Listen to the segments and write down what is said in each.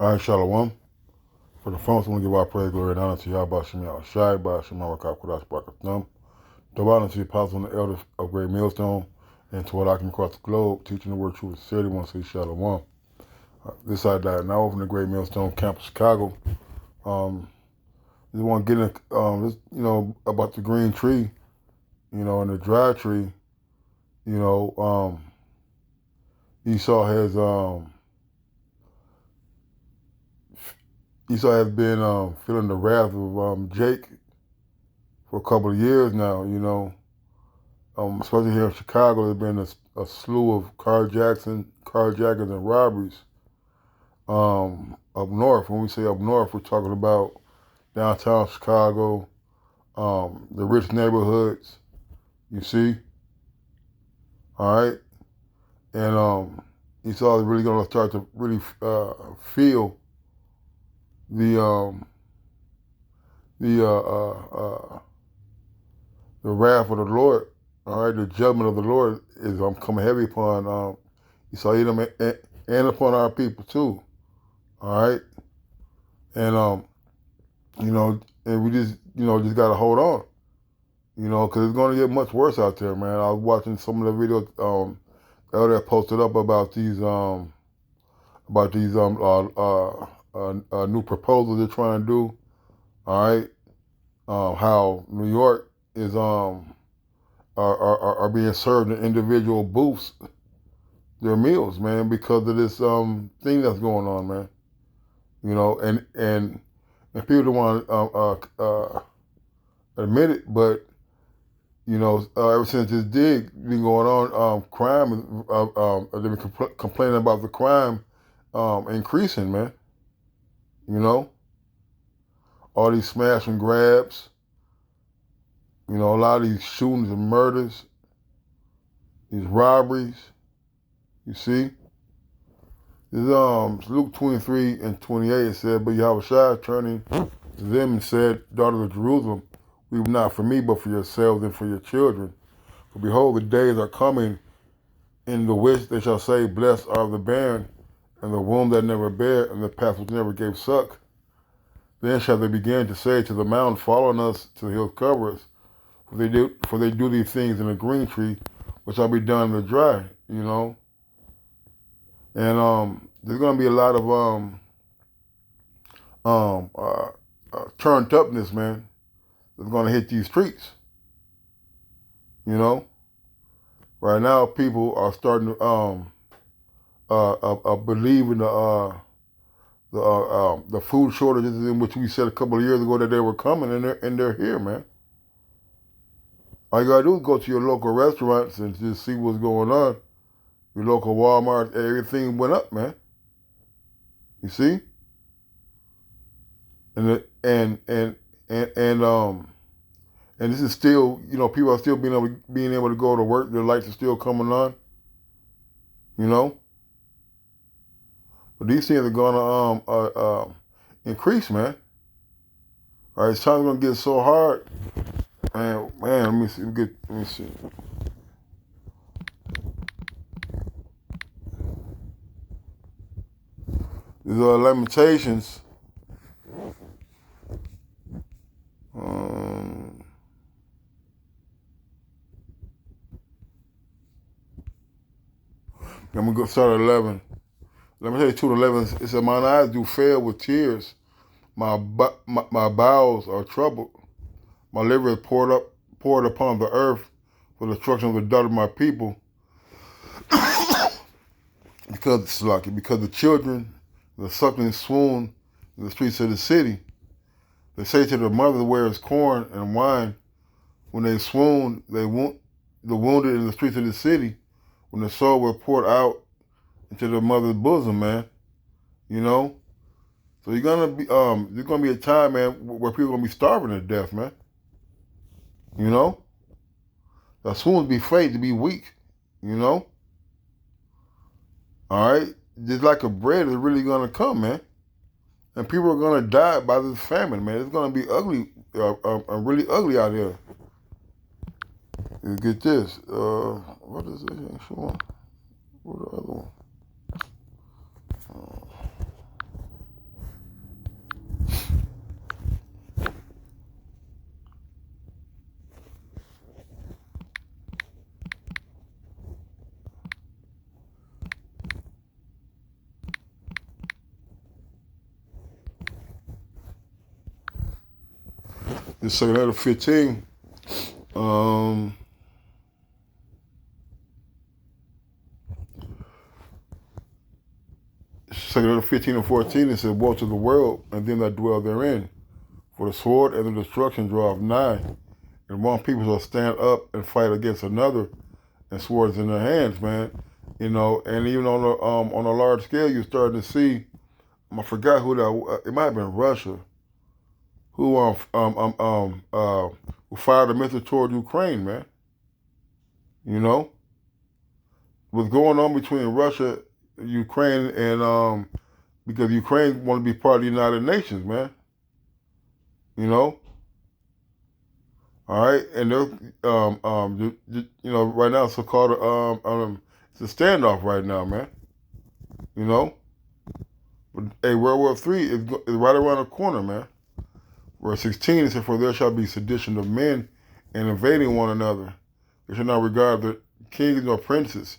All right, Shalom. For the first, I want to give our praise, glory, and honor to Yahweh Shem Shai, by Shem Rakah Kudas Barakatham. The honor to the apostles and the elders of Great Millstone, and to all I can across the globe, teaching the word truth and sincerity. Want to say Shalom. This I died now over in the Great Millstone campus, Chicago. Just want to get in, about the green tree, and the dry tree. Esau has Esau has been feeling the wrath of Jake for a couple of years now. Especially here in Chicago, there's been a slew of carjackings and robberies. Up north, when we say up north, we're talking about downtown Chicago, the rich neighborhoods. You see, all right, and Esau is really going to start to really feel the wrath of the Lord. All right, the judgment of the Lord is coming heavy upon Esau, Edom, and upon our people too. All right, and and we just gotta hold on, because it's gonna get much worse out there, man. I was watching some of the videos the other day posted up about these new proposals they're trying to do. All right, how New York is are being served in individual booths their meals, man, because of this thing that's going on, man. And people don't want to admit it, but ever since this dig been going on, crime they've been complaining about the crime increasing, man. All these smash and grabs, a lot of these shootings and murders, these robberies. You see, this Luke 23 and 28. It said, "But Yahushua turning to them and said, Daughters of Jerusalem, weep not for me, but for yourselves and for your children. For behold, the days are coming in the which they shall say, Blessed are the barren, and the womb that never bare, and the path which never gave suck. Then shall they begin to say to the mountain, Fall on us, to the hills cover us. For they do these things in the green tree, which shall be done in the dry." And there's going to be a lot of turned upness, man. That's going to hit these streets. Right now, people are starting to believe in the food shortages in which we said a couple of years ago that they were coming, and they're here, man. All you gotta do is go to your local restaurants and just see what's going on. Your local Walmart, everything went up, man. You see, and this is still, people are still being able to go to work. Their lights are still coming on. But these things are gonna increase, man. All right, it's time gonna get so hard. Man, let me see. Let me see. These are Lamentations. I'm gonna go start at 11. Let me tell you 2:11. It said, "Mine eyes do fail with tears. My bowels are troubled. My liver is poured upon the earth for the destruction of the daughter of my people, because the children, the suckling swoon in the streets of the city. They say to the mother, where is corn and wine? When they swoon, they wound the wounded in the streets of the city. When the soul was poured out into the mother's bosom, man. So you're gonna be there's gonna be a time, man, where people are gonna be starving to death, man. The swoons be afraid to be weak. All right, just like a bread is really gonna come, man, and people are gonna die by this famine, man. It's gonna be ugly, really ugly out here. Get this. What is it? What the other one? The second letter 15. Second letter 15 and 14, it says, "Woe to the world, and them that dwell therein. For the sword and the destruction draweth nigh, and one people shall stand up and fight against another, and swords in their hands," man. You know, and even on a large scale, you're starting to see. I forgot who that. It might have been Russia who who fired a missile toward Ukraine, man. You know, what's going on between Russia, Ukraine, and because Ukraine want to be part of the United Nations, man. You know, all right, and they're you know, right now it's so called it's a standoff right now, man. You know, but hey, World War III is right around the corner, man. Verse 16 it says, "For there shall be sedition of men, and invading one another. They shall not regard the kings nor princes.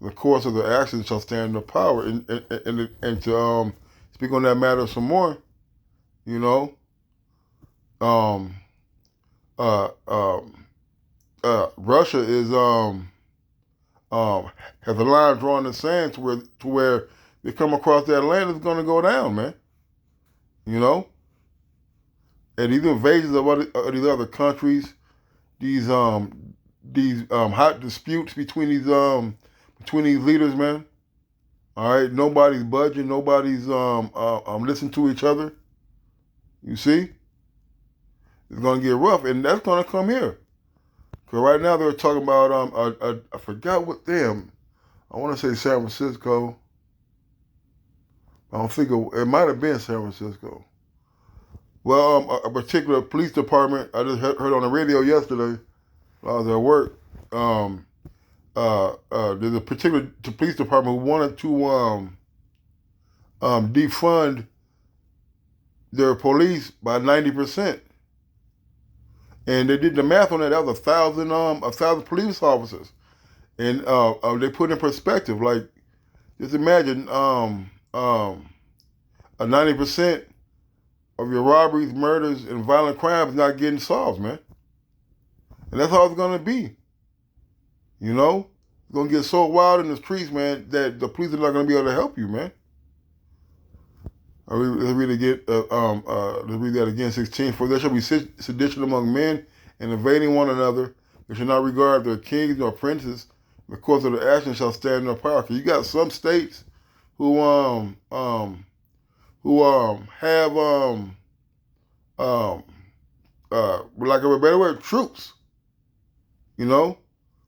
The course of their actions shall stand in the power." And to speak on that matter some more, you know, um, uh, um, Russia is has a line drawn in the sand to where they come across that land, it's going to go down, man. You know, and these invasions of these other countries, these hot disputes between these leaders, man. All right, nobody's budging, nobody's listening to each other. You see, it's gonna get rough, and that's gonna come here. Cause right now they're talking about I forgot what them. I want to say San Francisco. I don't think it might have been San Francisco. Well, a particular police department. I just heard on the radio yesterday while I was at work. There's a particular police department who wanted to defund their police by 90%, and they did the math on that. That was 1,000 police officers, and they put in perspective, like, just imagine a 90% of your robberies, murders, and violent crimes not getting solved, man, and that's how it's gonna be. You know, it's gonna get so wild in the streets, man, that the police are not gonna be able to help you, man. Let's read that again. 16. "For there shall be sedition among men, and invading one another. They shall not regard their kings nor princes. The course of their action shall stand in their power." You got some states who have like a better word, troops. You know,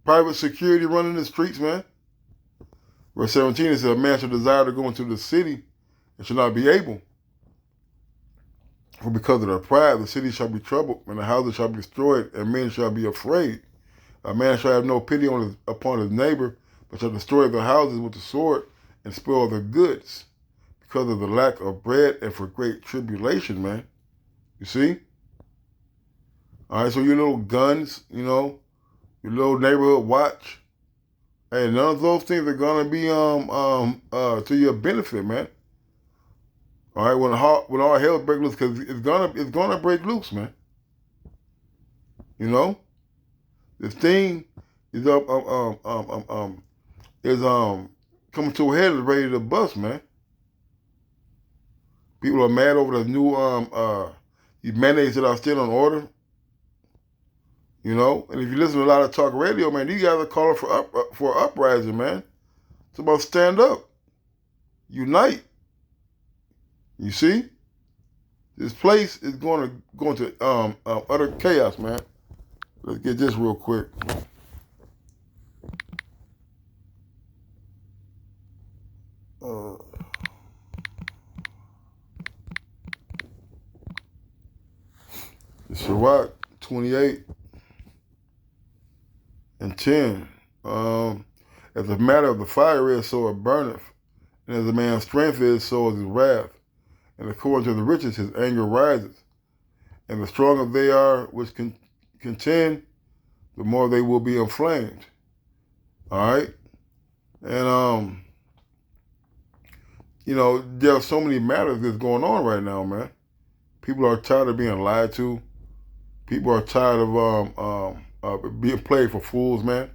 private security running the streets, man. Verse 17 it says, "A man shall desire to go into the city and shall not be able. For because of their pride, the city shall be troubled, and the houses shall be destroyed, and men shall be afraid. A man shall have no pity upon his neighbor, but shall destroy the houses with the sword, and spoil the goods, because of the lack of bread and for great tribulation," man. You see? All right, so your little guns, you know, your little neighborhood watch, hey, none of those things are gonna be to your benefit, man. All right, when all hell breaks loose, because it's gonna break loose, man. You know, this thing is coming to a head, is ready to bust, man. People are mad over the new these mandates that are still on order. You know, and if you listen to a lot of talk radio, man, these guys are calling for uprising, man. It's about stand up, unite. You see, this place is going to utter chaos, man. Let's get this real quick. Sirach 28 and 10. As the matter of the fire is, so it burneth, and as a man's strength is, so is his wrath. And according to the riches, his anger rises. And the stronger they are which contend, the more they will be inflamed. All right? And, you know, there are so many matters that's going on right now, man. People are tired of being lied to. People are tired of being played for fools, man.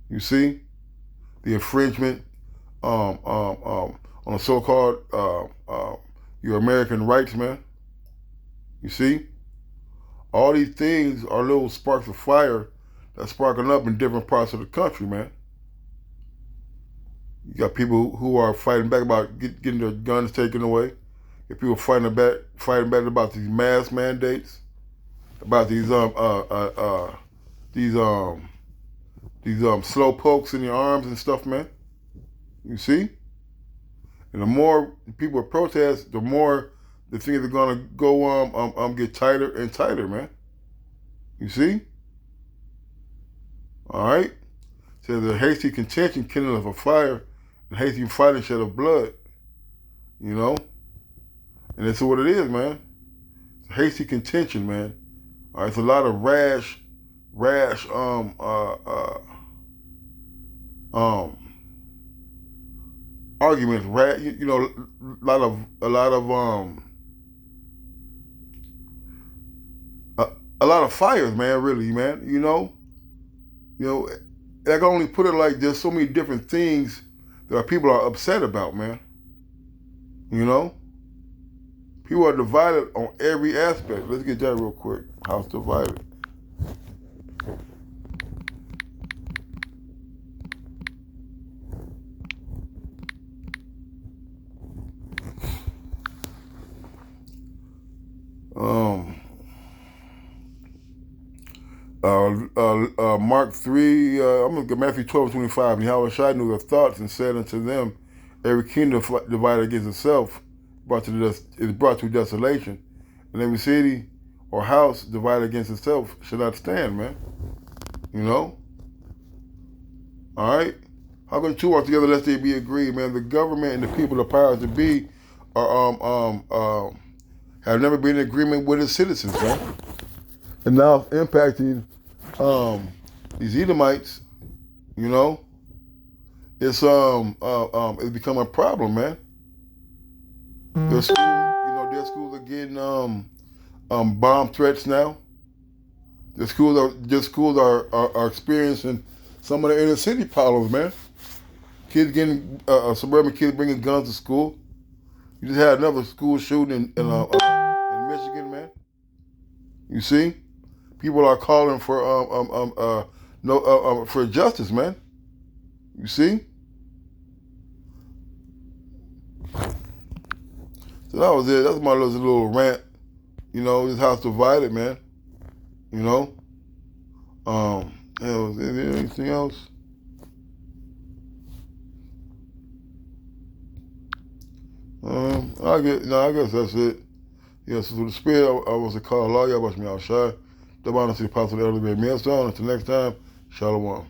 You see the infringement on the so-called your American rights, man. You see, all these things are little sparks of fire that's sparking up in different parts of the country, man. You got people who are fighting back about getting their guns taken away. You got people fighting back about these mask mandates, about these slow pokes in your arms and stuff, man. You see? And the more people protest, the more the things are gonna go get tighter and tighter, man. You see? All right. Says the hasty contention kindling of a fire, and hasty fighting shed of blood. You know, and that's what it is, man. It's a hasty contention, man. All right, it's a lot of rash arguments, you know, a lot of fires, man. Really, man. You know, I can only put it like there's so many different things that people are upset about, man. You know, people are divided on every aspect. Let's get that real quick. House divided. Mark 3, I'm going to get Matthew 12:25. And Yahweh Shai knew their thoughts and said unto them, every kingdom divided against itself is brought to desolation. And every city or house divided against itself shall not stand, man. You know? All right? How can two walk together lest they be agreed, man? The government and the people, the powers to be, are have never been in agreement with its citizens, man. And now it's impacting these Edomites, you know. It's become a problem, man. Their schools are getting bomb threats now. Their schools are experiencing some of the inner city problems, man. Kids getting suburban kids bringing guns to school. You just had another school shooting in Michigan, man. You see, people are calling for for justice, man. You see. So that was it. That's my little rant. You know, this house divided, man. You know. Was there anything else? I guess that's it. Yes, so the spirit I was a call Allah, Yahweh Shai, the honor to the apostle, the elder, millstone. Until next time, Shalom.